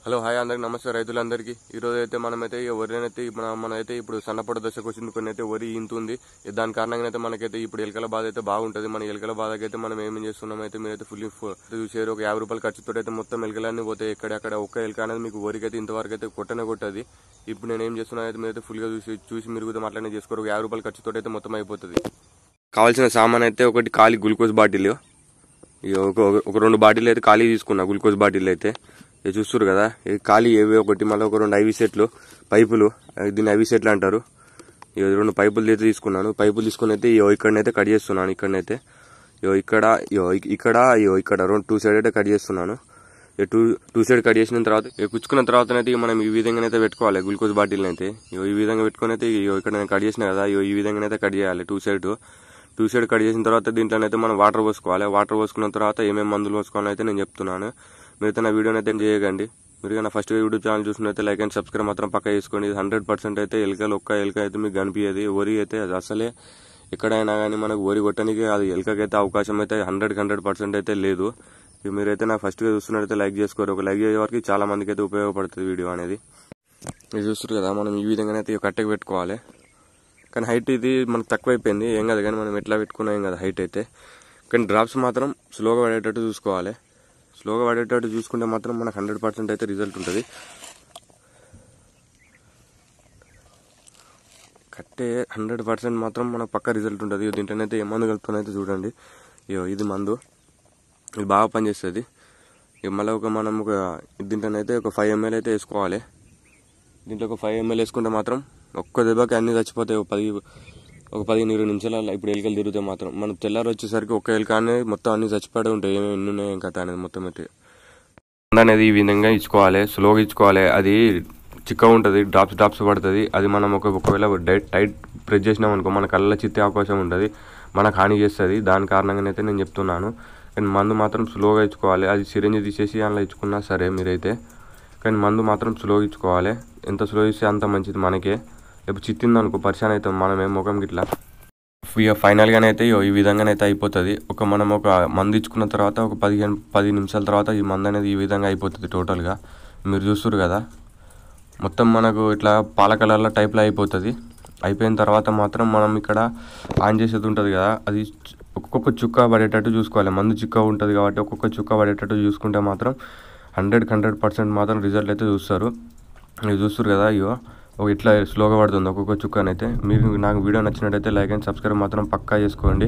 Hello hi అందరికి నమస్తే రైతులందరికీ. ఈరోజు అయితే మనమైతే వరినైతే మనమైతే ఇప్పుడు సన్నపడ దశకు వచ్చింది. కొన్ని అయితే వరి ఇంతుంది. దాని కారణంగా అయితే మనకైతే ఇప్పుడు ఎలకల బాధ అయితే బాగుంటుంది. మన ఎలకల బాధకైతే మనం ఏమేం చేస్తున్నాం అయితే మీరైతే ఫుల్ చూసారు. ఒక 50 రూపాయల ఖర్చుతో అయితే మొత్తం ఎలకలన్నీ పోతాయి. ఎక్కడెక్కడ ఒక్క ఎలక అనేది మీకు వరికి అయితే ఇంతవరకు అయితే కొట్టది. ఇప్పుడు నేను ఏం చేస్తున్నా అయితే మీరైతే ఫుల్ గా చూసి మీరు కూడా మాట్లాడే చేసుకోరు. ఒక 50 రూపాయల ఖర్చుతో అయితే మొత్తం అయిపోతుంది. కావాల్సిన సామాన్ అయితే ఒకటి ఖాళీ గ్లూకోజ్ బాటిల్, ఒక 2 బాటిల్ అయితే ఖాళీ తీసుకున్నా. గ్లూకోజ్ బాటిల్ అయితే ఇది చూస్తారు కదా, ఇది ఖాళీ ఏవో ఒకటి, మళ్ళీ ఒక 2 ఐవి సెట్లు పైపులు, దీన్ని ఐవి సెట్లు అంటారు. 2 పైపులు అయితే తీసుకున్నాను. పైపులు తీసుకుని అయితే ఇక్కడనైతే కట్ చేస్తున్నాను. ఇక్కడనైతే ఇక్కడ 2 సైడ్ అయితే కట్ చేస్తున్నాను. టూ సైడ్ కట్ చేసిన తర్వాత కుచ్చుకున్న తర్వాత అయితే మనం ఈ విధంగా అయితే పెట్టుకోవాలి. గ్లూకోజ్ బాటిల్ అయితే ఈ విధంగా పెట్టుకుని అయితే ఇక్కడ నేను కట్ చేసిన కదా, ఈ విధంగా అయితే కట్ చేయాలి. టూ సైడ్ కట్ చేసిన తర్వాత దీంట్లోనైతే మనం వాటర్ పోసుకోవాలి. వాటర్ పోసుకున్న తర్వాత ఏమేమి మందులు పోసుకోవాలని అయితే నేను చెప్తున్నాను. మీరైతే నా వీడియోని అయితే చేయకండి. మీరు నా ఫస్ట్ యూట్యూబ్ ఛానల్ చూసినైతే లైక్ అండ్ సబ్స్క్రైబ్ మాత్రం పక్క చేసుకోండి. 100% అయితే ఒక్క ఎలక అయితే మీకు కనిపించేది. వరి అయితే అది అసలే ఎక్కడైనా కానీ మనకు వరి కొట్టడానికి అది ఎలకకైతే అవకాశం అయితే 100% అయితే లేదు. మీరైతే నా ఫస్ట్ గా చూస్తున్నట్టయితే లైక్ చేసుకోరు. ఒక లైక్ చేసే వరకు చాలా మందికి అయితే ఉపయోగపడుతుంది వీడియో అనేది. మీరు చూస్తారు కదా, మనం ఈ విధంగా అయితే కట్టెకి పెట్టుకోవాలి. కానీ హైట్ ఇది మనకు తక్కువైపోయింది. ఏం కాదు, కానీ మనం ఎట్లా పెట్టుకున్నాం ఏం కదా హైట్ అయితే. కానీ డ్రాప్స్ మాత్రం స్లోగా పడేటట్టు చూసుకోవాలి. స్లోగా పడేటట్టు చూసుకుంటే మాత్రం మనకు 100% అయితే రిజల్ట్ ఉంటుంది. కట్టే 100% మాత్రం మనకు పక్క రిజల్ట్ ఉంటుంది. దీంట్లో అయితే ఏ మందు కలుపుతున్నైతే చూడండి. ఇది మందు, ఇది బాగా పనిచేస్తుంది. మళ్ళీ మనం దీంట్లోనైతే ఒక 5 ml అయితే వేసుకోవాలి. దీంట్లో ఒక 5 ml వేసుకుంటే మాత్రం ఒక్క దెబ్బకి అన్ని చచ్చిపోతాయి. ఒక 15-20 నిమిషాలు ఇప్పుడు ఎలుకలు తిరిగితే మాత్రం మనం తెల్లారు వచ్చేసరికి ఒక్క ఎలుక అనేది మొత్తం అన్ని చచ్చిపోయి ఉంటాయి. ఎన్ని ఉన్నాయి కథ అనేది మొత్తం అయితే అనేది ఈ విధంగా ఇచ్చుకోవాలి. స్లోగా ఇచ్చుకోవాలి. అది చిక్కగా ఉంటుంది, డ్రాప్స్ పడుతుంది. అది మనం ఒకవేళ టైట్ ప్రెస్ చేసినాం అనుకో మన కళ్ళ చిత్తే అవకాశం ఉంటుంది, మనకు హాని చేస్తుంది. దాని కారణంగానైతే నేను చెప్తున్నాను. కానీ మందు మాత్రం స్లోగా ఇచ్చుకోవాలి. అది సిరంజి తీసేసి అందులో ఇచ్చుకున్నా సరే మీరైతే, కానీ మందు మాత్రం స్లోగా ఇచ్చుకోవాలి. ఎంత స్లో ఇస్తే అంత మంచిది మనకే. ఇప్పుడు చిత్తింది అనుకో పరిశాన్ అవుతాం మనమే ముఖం గిట్లా. ఫైనల్గానైతే ఈ విధంగానైతే అయిపోతుంది. మనం ఒక మందు ఇచ్చుకున్న తర్వాత ఒక 10 నిమిషాల తర్వాత ఈ మందు అనేది ఈ విధంగా అయిపోతుంది టోటల్గా. మీరు చూస్తారు కదా, మొత్తం మనకు ఇట్లా పాల కలర్ల టైప్లో అయిపోతుంది. అయిపోయిన తర్వాత మాత్రం మనం ఇక్కడ ఆన్ చేసేది ఉంటుంది కదా, అది ఒక్కొక్క చుక్క పడేటట్టు చూసుకోవాలి. మందు చుక్క ఉంటుంది కాబట్టి ఒక్కొక్క చుక్క పడేటట్టు చూసుకుంటే మాత్రం 100% మాత్రం రిజల్ట్ అయితే చూస్తారు. మీరు చూస్తారు కదా, ఇట్లా స్లోగా పడుతుంది ఒక్కొక్క చుక్కనైతే. మీకు నాకు వీడియో నచ్చినట్టయితే లైక్ అండ్ సబ్స్క్రైబ్ మాత్రం పక్కా చేసుకోండి.